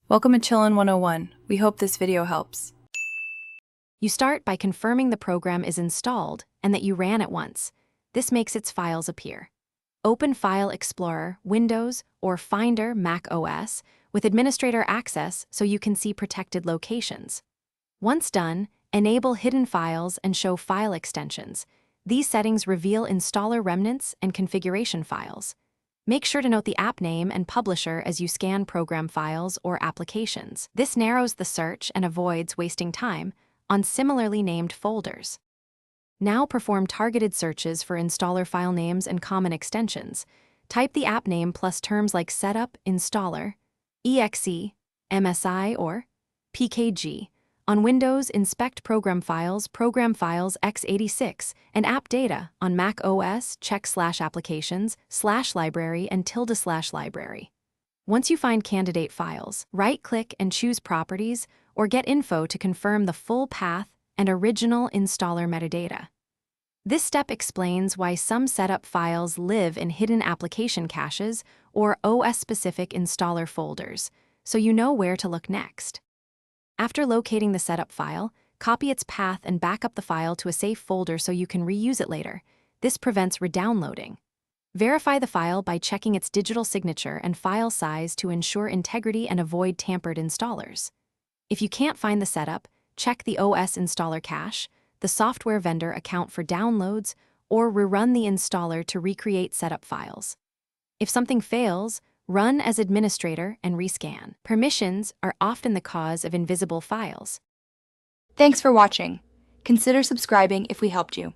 Welcome to Chillin' 101. We hope this video helps. You start by confirming the program is installed and that you ran it once. This makes its files appear. Open File Explorer, Windows, or Finder, Mac OS, with administrator access so you can see protected locations. Once done, enable hidden files and show file extensions. These settings reveal installer remnants and configuration files. Make sure to note the app name and publisher as you scan program files or applications. This narrows the search and avoids wasting time on similarly named folders. Now perform targeted searches for installer file names and common extensions. Type the app name plus terms like setup, installer, exe, MSI, or PKG. On Windows, inspect program files x86, and app data. On Mac OS, check /applications, /library, and ~library. Once you find candidate files, right-click and choose Properties or Get Info to confirm the full path and original installer metadata. This step explains why some setup files live in hidden application caches or OS-specific installer folders, so you know where to look next. After locating the setup file, copy its path and back up the file to a safe folder so you can reuse it later. This prevents redownloading. Verify the file by checking its digital signature and file size to ensure integrity and avoid tampered installers. If you can't find the setup, check the OS installer cache, the software vendor account for downloads, or rerun the installer to recreate setup files. If something fails, run as administrator and rescan. Permissions are often the cause of invisible files. Thanks for watching. Consider subscribing if we helped you.